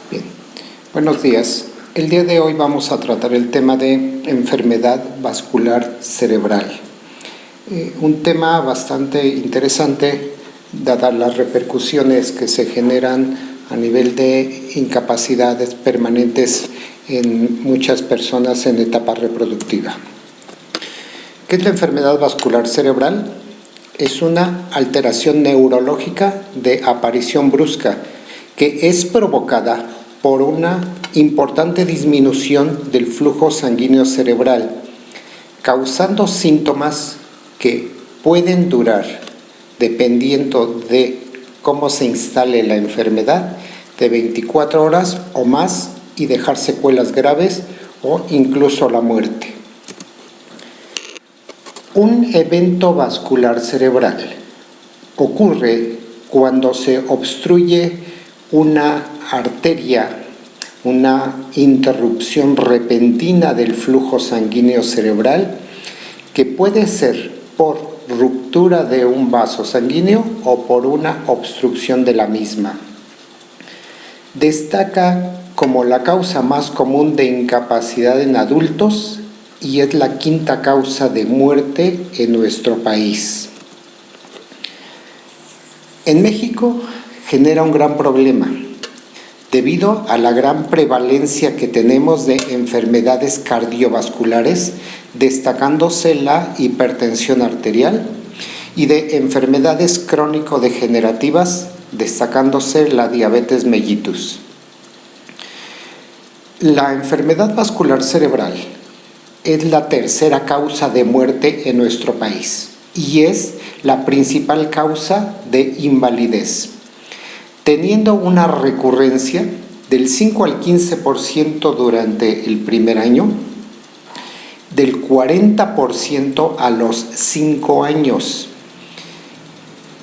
Bien, buenos días. El día de hoy vamos a tratar el tema de enfermedad vascular cerebral. Un tema bastante interesante, dadas las repercusiones que se generan a nivel de incapacidades permanentes en muchas personas en etapa reproductiva. ¿Qué es la enfermedad vascular cerebral? Es una alteración neurológica de aparición brusca que es provocada por una importante disminución del flujo sanguíneo cerebral, causando síntomas que pueden durar, dependiendo de cómo se instale la enfermedad, de 24 horas o más y dejar secuelas graves o incluso la muerte. Un evento vascular cerebral ocurre cuando se obstruye una arteria, una interrupción repentina del flujo sanguíneo cerebral, que puede ser por ruptura de un vaso sanguíneo o por una obstrucción de la misma. Destaca como la causa más común de incapacidad en adultos y es la quinta causa de muerte en nuestro país. En México genera un gran problema debido a la gran prevalencia que tenemos de enfermedades cardiovasculares, destacándose la hipertensión arterial, y de enfermedades crónico-degenerativas, destacándose la diabetes mellitus. La enfermedad vascular cerebral es la tercera causa de muerte en nuestro país y es la principal causa de invalidez, teniendo una recurrencia del 5 al 15% durante el primer año, del 40% a los 5 años,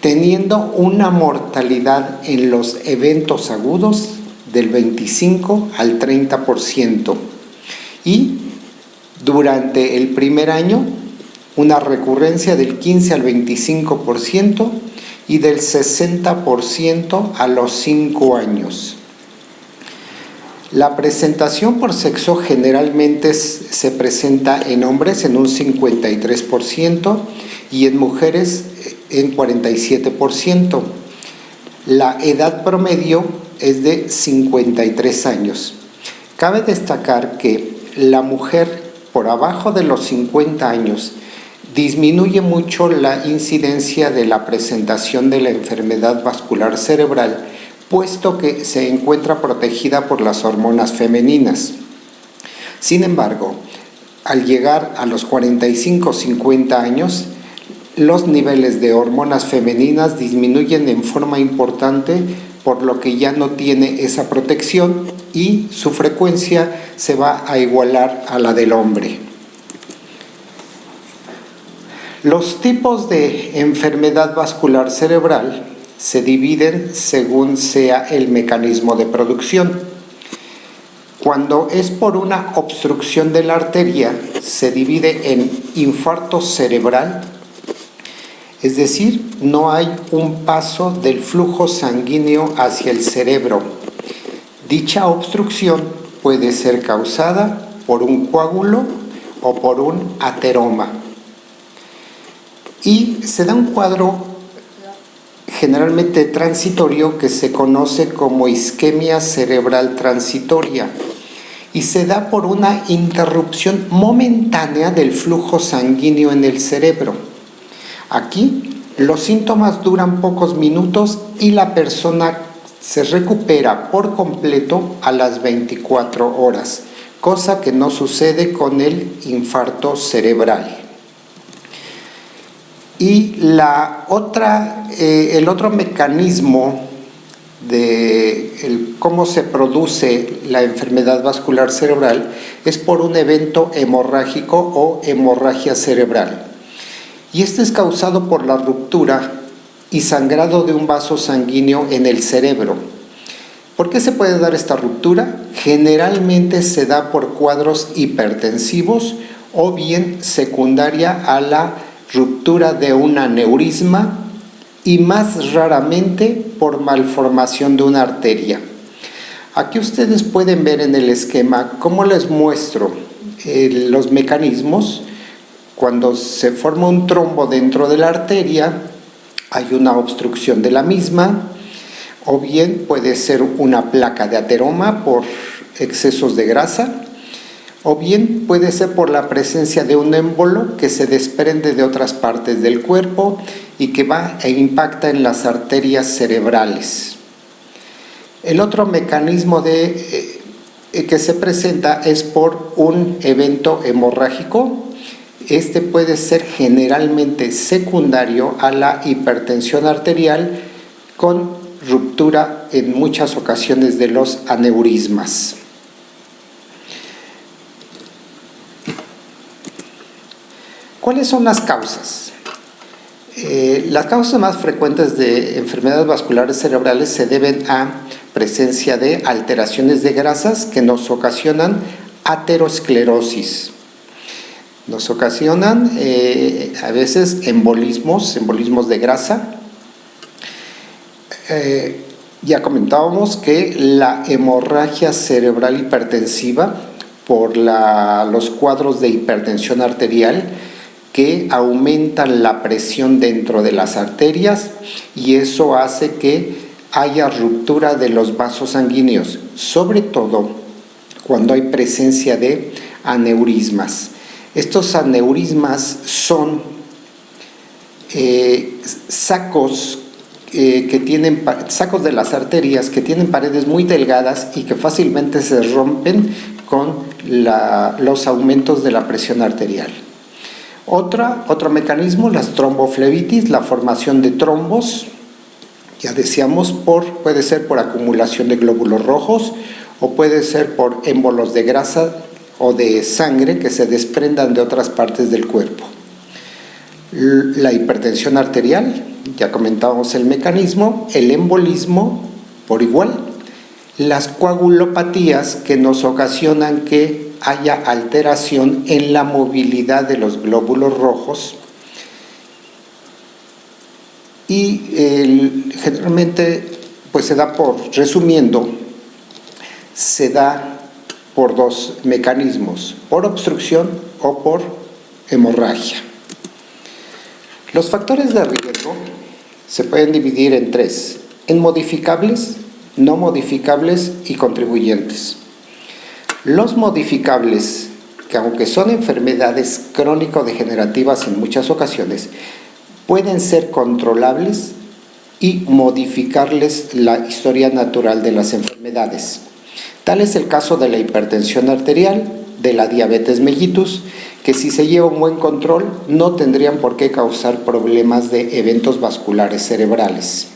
teniendo una mortalidad en los eventos agudos del 25 al 30%, y durante el primer año una recurrencia del 15 al 25% y del 60% a los 5 años. La presentación por sexo generalmente se presenta en hombres en un 53% y en mujeres en 47%. La edad promedio es de 53 años. Cabe destacar que la mujer por abajo de los 50 años disminuye mucho la incidencia de la presentación de la enfermedad vascular cerebral, puesto que se encuentra protegida por las hormonas femeninas. Sin embargo, al llegar a los 45-50 años, los niveles de hormonas femeninas disminuyen en forma importante, por lo que ya no tiene esa protección y su frecuencia se va a igualar a la del hombre. Los tipos de enfermedad vascular cerebral se dividen según sea el mecanismo de producción. Cuando es por una obstrucción de la arteria, se divide en infarto cerebral, es decir, no hay un paso del flujo sanguíneo hacia el cerebro. Dicha obstrucción puede ser causada por un coágulo o por un ateroma. Y se da un cuadro generalmente transitorio que se conoce como isquemia cerebral transitoria y se da por una interrupción momentánea del flujo sanguíneo en el cerebro. Aquí los síntomas duran pocos minutos y la persona se recupera por completo a las 24 horas, cosa que no sucede con el infarto cerebral. Y el otro mecanismo de cómo se produce la enfermedad vascular cerebral es por un evento hemorrágico o hemorragia cerebral. Y este es causado por la ruptura y sangrado de un vaso sanguíneo en el cerebro. ¿Por qué se puede dar esta ruptura? Generalmente se da por cuadros hipertensivos o bien secundaria a la ruptura de un aneurisma y más raramente por malformación de una arteria. Aquí ustedes pueden ver en el esquema cómo les muestro los mecanismos. Cuando se forma un trombo dentro de la arteria, hay una obstrucción de la misma, o bien puede ser una placa de ateroma por excesos de grasa, o bien puede ser por la presencia de un émbolo que se desprende de otras partes del cuerpo y que va e impacta en las arterias cerebrales. El otro mecanismo que se presenta es por un evento hemorrágico. Este puede ser generalmente secundario a la hipertensión arterial, con ruptura en muchas ocasiones de los aneurismas. ¿Cuáles son las causas? Las causas más frecuentes de enfermedades vasculares cerebrales se deben a presencia de alteraciones de grasas que nos ocasionan aterosclerosis. Nos ocasionan a veces embolismos de grasa. Ya comentábamos que la hemorragia cerebral hipertensiva por los cuadros de hipertensión arterial que aumentan la presión dentro de las arterias, y eso hace que haya ruptura de los vasos sanguíneos, sobre todo cuando hay presencia de aneurismas. Estos aneurismas son sacos de las arterias que tienen paredes muy delgadas y que fácilmente se rompen con los aumentos de la presión arterial. Otro mecanismo, las tromboflebitis, la formación de trombos, ya decíamos, puede ser por acumulación de glóbulos rojos o puede ser por émbolos de grasa o de sangre que se desprendan de otras partes del cuerpo. La hipertensión arterial, ya comentábamos el mecanismo, el embolismo por igual, las coagulopatías que nos ocasionan que haya alteración en la movilidad de los glóbulos rojos, y generalmente pues se da por dos mecanismos, por obstrucción o por hemorragia. Los factores de riesgo se pueden dividir en tres: en modificables, no modificables y contribuyentes. Los modificables, que aunque son enfermedades crónico-degenerativas en muchas ocasiones, pueden ser controlables y modificarles la historia natural de las enfermedades. Tal es el caso de la hipertensión arterial, de la diabetes mellitus, que si se lleva un buen control no tendrían por qué causar problemas de eventos vasculares cerebrales.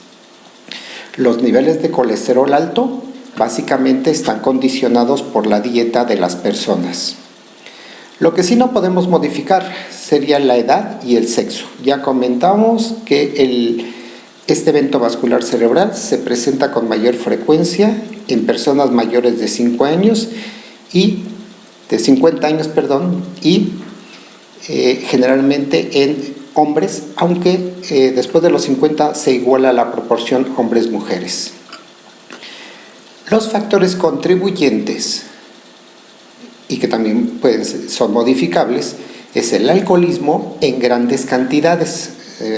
Los niveles de colesterol alto básicamente están condicionados por la dieta de las personas. Lo que sí no podemos modificar sería la edad y el sexo. Ya comentamos que este evento vascular cerebral se presenta con mayor frecuencia en personas mayores de 50 años y generalmente en hombres, aunque después de los 50 se iguala la proporción hombres-mujeres. Los factores contribuyentes, y que también son modificables, es el alcoholismo en grandes cantidades.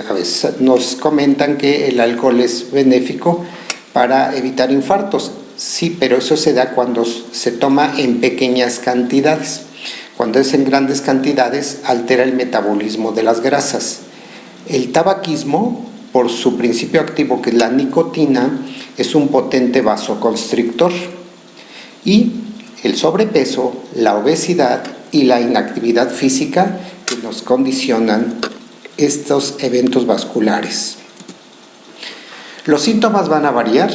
A veces nos comentan que el alcohol es benéfico para evitar infartos. Sí, pero eso se da cuando se toma en pequeñas cantidades. Cuando es en grandes cantidades, altera el metabolismo de las grasas. El tabaquismo, por su principio activo, que es la nicotina, es un potente vasoconstrictor. Y el sobrepeso, la obesidad y la inactividad física que nos condicionan estos eventos vasculares. Los síntomas van a variar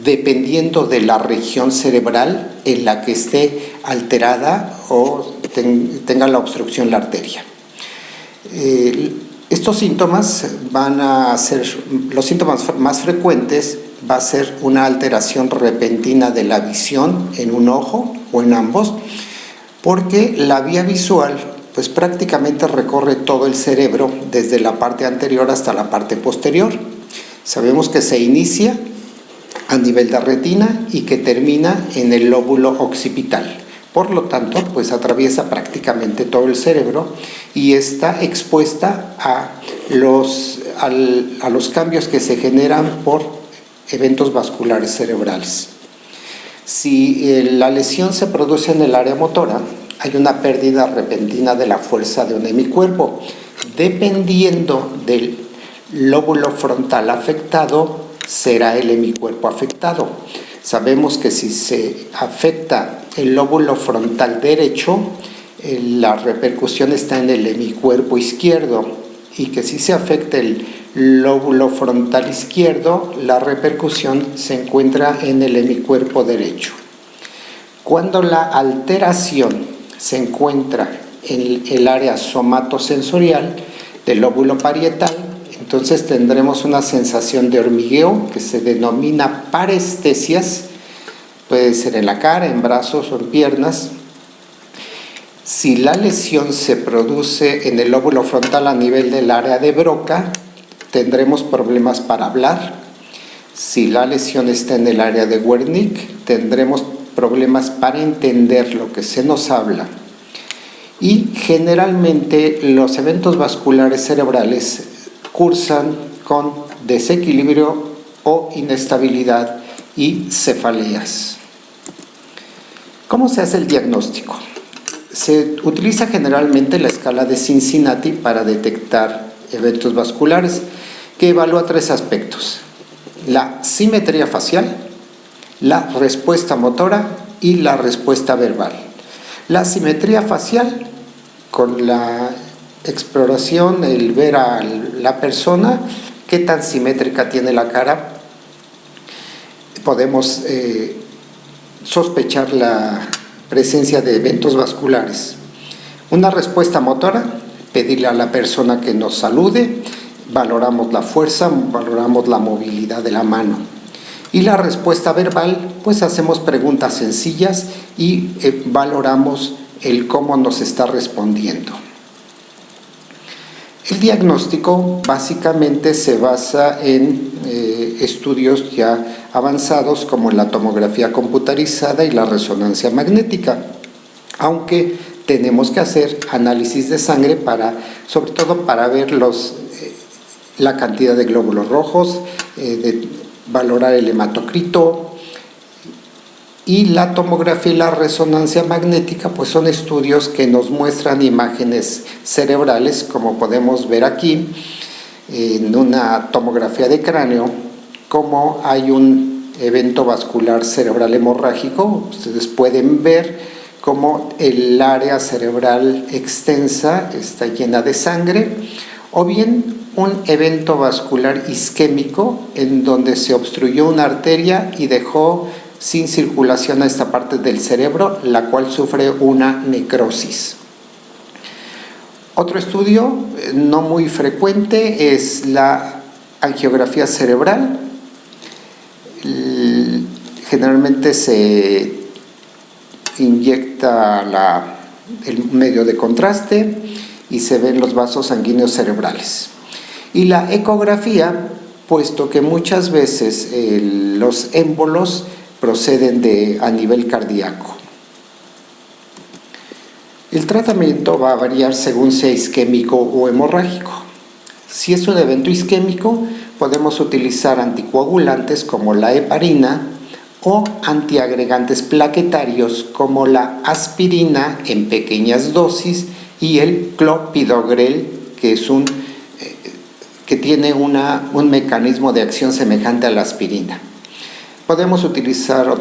dependiendo de la región cerebral en la que esté alterada o tenga la obstrucción la arteria. Estos síntomas los síntomas más frecuentes va a ser una alteración repentina de la visión en un ojo o en ambos, porque la vía visual pues prácticamente recorre todo el cerebro desde la parte anterior hasta la parte posterior. Sabemos que se inicia a nivel de retina y que termina en el lóbulo occipital. Por lo tanto, pues atraviesa prácticamente todo el cerebro y está expuesta a los cambios que se generan por eventos vasculares cerebrales. Si la lesión se produce en el área motora, hay una pérdida repentina de la fuerza de un hemicuerpo. Dependiendo del lóbulo frontal afectado, será el hemicuerpo afectado. Sabemos que si se afecta el lóbulo frontal derecho, la repercusión está en el hemicuerpo izquierdo, y que si se afecta el lóbulo frontal izquierdo, la repercusión se encuentra en el hemicuerpo derecho. Cuando la alteración se encuentra en el área somatosensorial del lóbulo parietal, entonces tendremos una sensación de hormigueo que se denomina parestesias, puede ser en la cara, en brazos o en piernas. Si la lesión se produce en el lóbulo frontal a nivel del área de Broca, tendremos problemas para hablar. Si la lesión está en el área de Wernicke, tendremos problemas para entender lo que se nos habla. Y generalmente los eventos vasculares cerebrales cursan con desequilibrio o inestabilidad y cefaleas. ¿Cómo se hace el diagnóstico? Se utiliza generalmente la escala de Cincinnati para detectar eventos vasculares, que evalúa 3 aspectos: la simetría facial, la respuesta motora y la respuesta verbal. La simetría facial, con la exploración, el ver a la persona, qué tan simétrica tiene la cara, podemos sospechar la presencia de eventos vasculares. Una respuesta motora, pedirle a la persona que nos salude, valoramos la fuerza, valoramos la movilidad de la mano. Y la respuesta verbal, pues hacemos preguntas sencillas y valoramos el cómo nos está respondiendo. El diagnóstico básicamente se basa en estudios ya avanzados como la tomografía computarizada y la resonancia magnética, aunque tenemos que hacer análisis de sangre sobre todo para ver la cantidad de glóbulos rojos, valorar el hematocrito. Y la tomografía y la resonancia magnética pues son estudios que nos muestran imágenes cerebrales, como podemos ver aquí en una tomografía de cráneo, como hay un evento vascular cerebral hemorrágico. Ustedes pueden ver cómo el área cerebral extensa está llena de sangre, o bien un evento vascular isquémico en donde se obstruyó una arteria y dejó sin circulación a esta parte del cerebro, la cual sufre una necrosis. Otro estudio no muy frecuente es la angiografía cerebral. Generalmente se inyecta el medio de contraste y se ven los vasos sanguíneos cerebrales. Y la ecografía, puesto que muchas veces los émbolos proceden a nivel cardíaco. El tratamiento va a variar según sea isquémico o hemorrágico. Si es un evento isquémico, podemos utilizar anticoagulantes como la heparina o antiagregantes plaquetarios como la aspirina en pequeñas dosis y el clopidogrel, que tiene un mecanismo de acción semejante a la aspirina. Podemos utilizar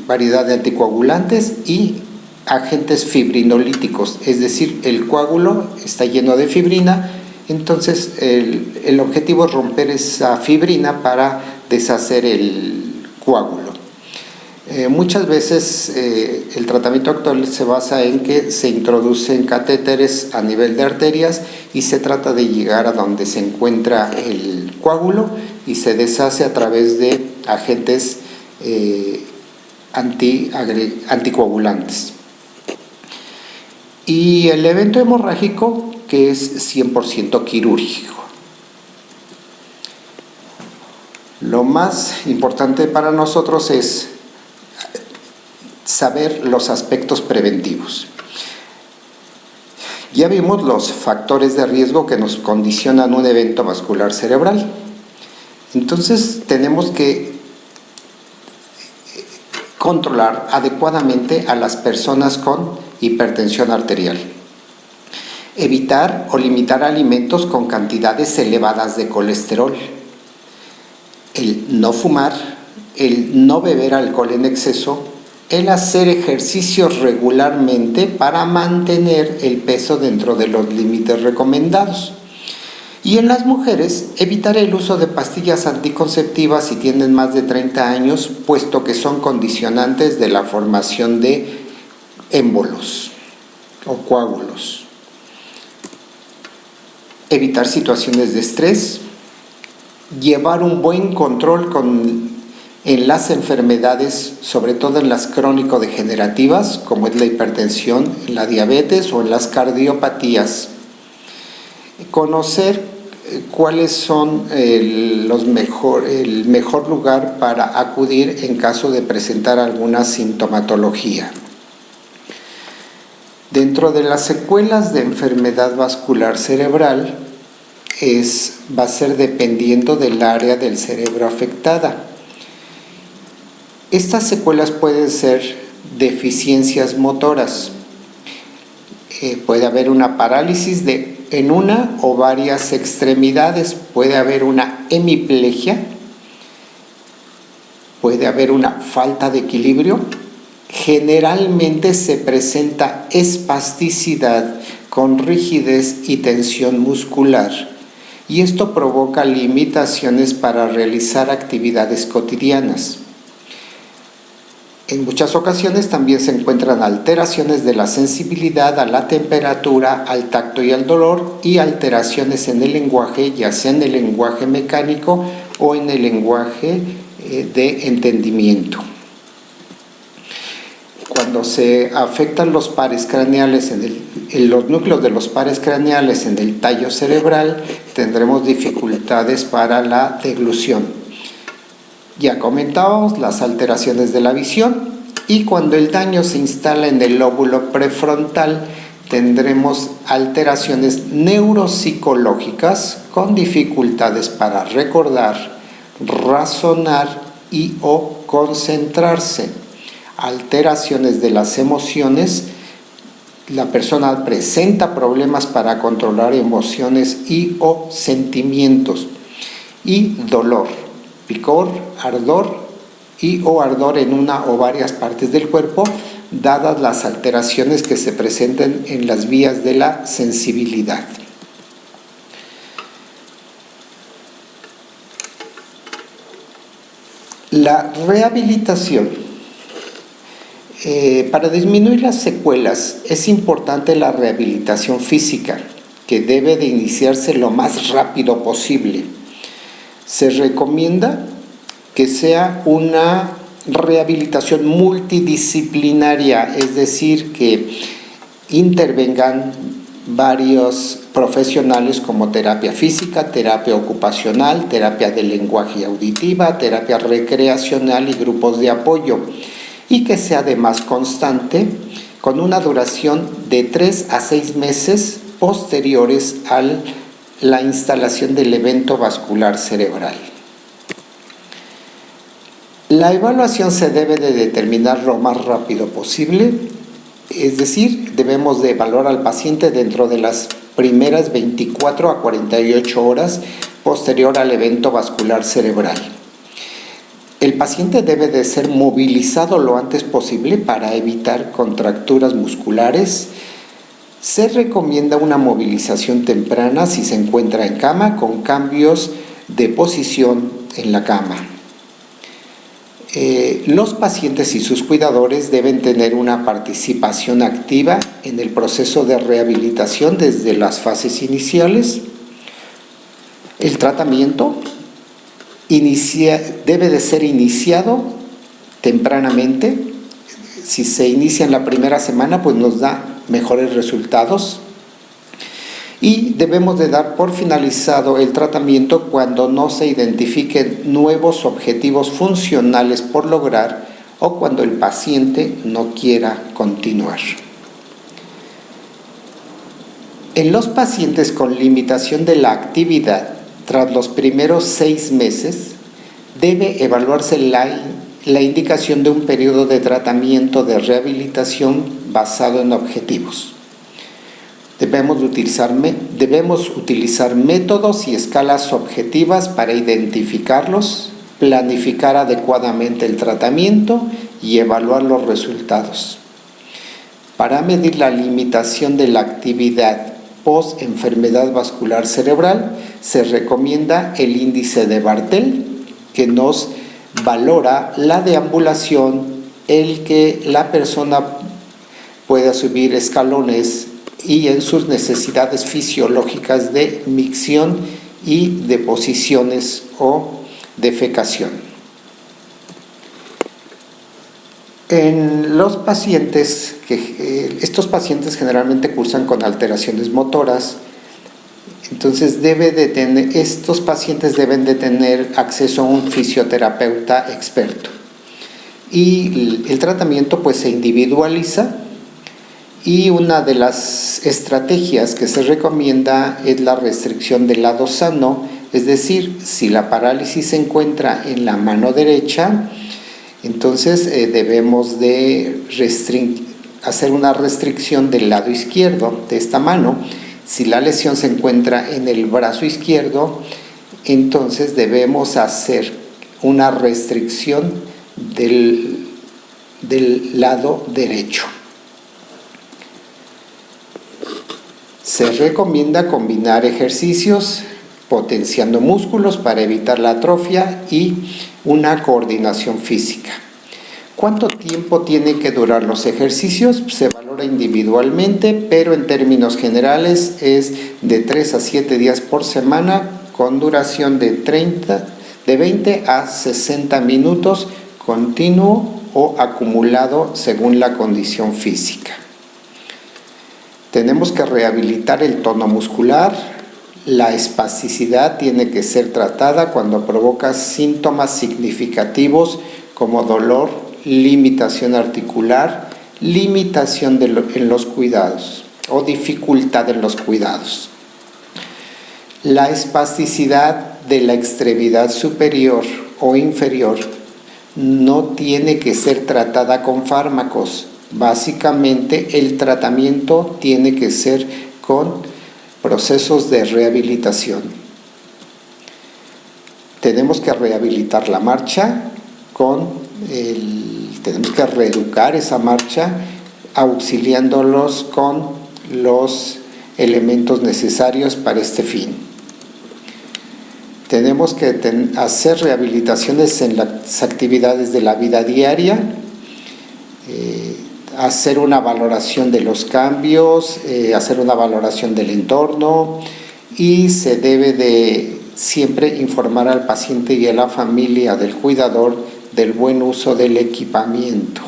variedad de anticoagulantes y agentes fibrinolíticos, es decir, el coágulo está lleno de fibrina, entonces el objetivo es romper esa fibrina para deshacer el coágulo. Muchas veces el tratamiento actual se basa en que se introducen catéteres a nivel de arterias y se trata de llegar a donde se encuentra el coágulo y se deshace a través de agentes anticoagulantes. Y el evento hemorrágico, que es 100% quirúrgico. Lo más importante para nosotros es saber los aspectos preventivos. Ya vimos los factores de riesgo que nos condicionan un evento vascular cerebral. Entonces tenemos que controlar adecuadamente a las personas con hipertensión arterial. Evitar o limitar alimentos con cantidades elevadas de colesterol. El no fumar, el no beber alcohol en exceso, el hacer ejercicios regularmente para mantener el peso dentro de los límites recomendados. Y en las mujeres, evitar el uso de pastillas anticonceptivas si tienen más de 30 años, puesto que son condicionantes de la formación de émbolos o coágulos. Evitar situaciones de estrés, llevar un buen control en las enfermedades, sobre todo en las crónico-degenerativas, como es la hipertensión, la diabetes o en las cardiopatías. Conocer cuáles son el mejor lugar para acudir en caso de presentar alguna sintomatología. Dentro de las secuelas de enfermedad vascular cerebral, va a ser dependiendo del área del cerebro afectada. Estas secuelas pueden ser deficiencias motoras. Puede haber una parálisis en una o varias extremidades, puede haber una hemiplegia, puede haber una falta de equilibrio. Generalmente se presenta espasticidad con rigidez y tensión muscular, y esto provoca limitaciones para realizar actividades cotidianas. En muchas ocasiones también se encuentran alteraciones de la sensibilidad a la temperatura, al tacto y al dolor, y alteraciones en el lenguaje, ya sea en el lenguaje mecánico o en el lenguaje de entendimiento. Cuando se afectan los pares craneales, los núcleos de los pares craneales en el tallo cerebral, tendremos dificultades para la deglución. Ya comentábamos las alteraciones de la visión, y cuando el daño se instala en el lóbulo prefrontal, tendremos alteraciones neuropsicológicas con dificultades para recordar, razonar y o concentrarse. Alteraciones de las emociones, la persona presenta problemas para controlar emociones y o sentimientos, y dolor, picor, ardor y o ardor en una o varias partes del cuerpo, dadas las alteraciones que se presenten en las vías de la sensibilidad. La rehabilitación. Para disminuir las secuelas es importante la rehabilitación física, que debe de iniciarse lo más rápido posible. Se recomienda que sea una rehabilitación multidisciplinaria, es decir, que intervengan varios profesionales como terapia física, terapia ocupacional, terapia de lenguaje y auditiva, terapia recreacional y grupos de apoyo, y que sea además constante, con una duración de 3 a 6 meses posteriores a la instalación del evento vascular cerebral. La evaluación se debe de determinar lo más rápido posible, es decir, debemos de evaluar al paciente dentro de las primeras 24 a 48 horas posterior al evento vascular cerebral. El paciente debe de ser movilizado lo antes posible para evitar contracturas musculares. Se recomienda una movilización temprana si se encuentra en cama, con cambios de posición en la cama. Los pacientes y sus cuidadores deben tener una participación activa en el proceso de rehabilitación desde las fases iniciales. El tratamiento debe de ser iniciado tempranamente. Si se inicia en la primera semana, pues nos da mejores resultados. Y debemos de dar por finalizado el tratamiento cuando no se identifiquen nuevos objetivos funcionales por lograr o cuando el paciente no quiera continuar. En los pacientes con limitación de la actividad, tras los primeros 6 meses, debe evaluarse la indicación de un periodo de tratamiento de rehabilitación basado en objetivos. Debemos utilizar métodos y escalas objetivas para identificarlos, planificar adecuadamente el tratamiento y evaluar los resultados. Para medir la limitación de la actividad post-enfermedad vascular cerebral, se recomienda el índice de Barthel, que nos valora la deambulación, el que la persona pueda subir escalones y en sus necesidades fisiológicas de micción y de posiciones o defecación. En los pacientes, estos pacientes generalmente cursan con alteraciones motoras, entonces estos pacientes deben de tener acceso a un fisioterapeuta experto. Y el tratamiento pues se individualiza, y una de las estrategias que se recomienda es la restricción del lado sano, es decir, si la parálisis se encuentra en la mano derecha, entonces debemos de hacer una restricción del lado izquierdo de esta mano. Si la lesión se encuentra en el brazo izquierdo, entonces debemos hacer una restricción del lado derecho. Se recomienda combinar ejercicios potenciando músculos para evitar la atrofia y una coordinación física. ¿Cuánto tiempo tienen que durar los ejercicios? Se valora individualmente, pero en términos generales es de 3 a 7 días por semana con duración de 20 a 60 minutos continuo o acumulado según la condición física. Tenemos que rehabilitar el tono muscular. La espasticidad tiene que ser tratada cuando provoca síntomas significativos como dolor, limitación articular, limitación en los cuidados o dificultad en los cuidados. La espasticidad de la extremidad superior o inferior no tiene que ser tratada con fármacos. Básicamente el tratamiento tiene que ser con procesos de rehabilitación. Tenemos que rehabilitar la marcha tenemos que reeducar esa marcha auxiliándolos con los elementos necesarios para este fin. Tenemos que hacer rehabilitaciones en las actividades de la vida diaria, hacer una valoración de los cambios, hacer una valoración del entorno, y se debe de siempre informar al paciente y a la familia del cuidador del buen uso del equipamiento.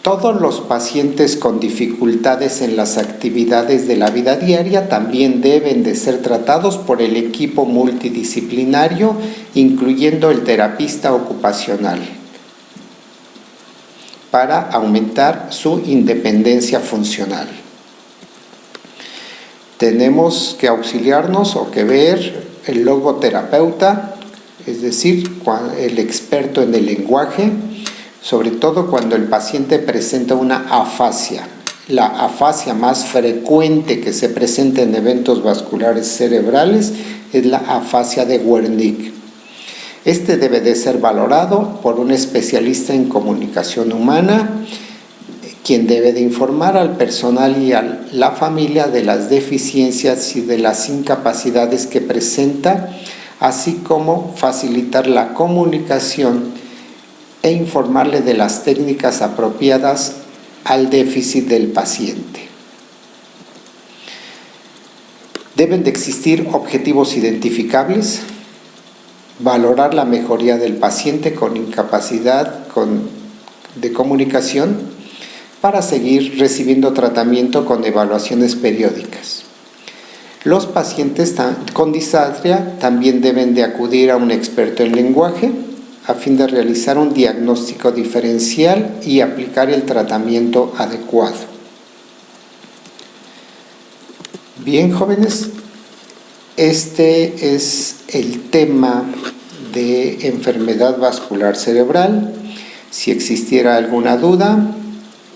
Todos los pacientes con dificultades en las actividades de la vida diaria también deben de ser tratados por el equipo multidisciplinario, incluyendo el terapista ocupacional, para aumentar su independencia funcional. Tenemos que auxiliarnos o que ver el logoterapeuta, es decir, el experto en el lenguaje, sobre todo cuando el paciente presenta una afasia. La afasia más frecuente que se presenta en eventos vasculares cerebrales es la afasia de Wernicke. Este debe de ser valorado por un especialista en comunicación humana, quien debe de informar al personal y a la familia de las deficiencias y de las incapacidades que presenta, así como facilitar la comunicación e informarle de las técnicas apropiadas al déficit del paciente. Deben de existir objetivos identificables, valorar la mejoría del paciente con incapacidad de comunicación, para seguir recibiendo tratamiento con evaluaciones periódicas. Los pacientes con disartria también deben de acudir a un experto en lenguaje a fin de realizar un diagnóstico diferencial y aplicar el tratamiento adecuado. Bien, jóvenes, este es el tema de enfermedad vascular cerebral. Si existiera alguna duda,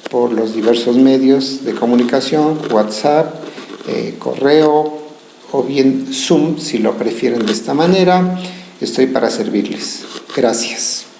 por los diversos medios de comunicación, WhatsApp, correo o bien Zoom, si lo prefieren de esta manera, estoy para servirles. Gracias.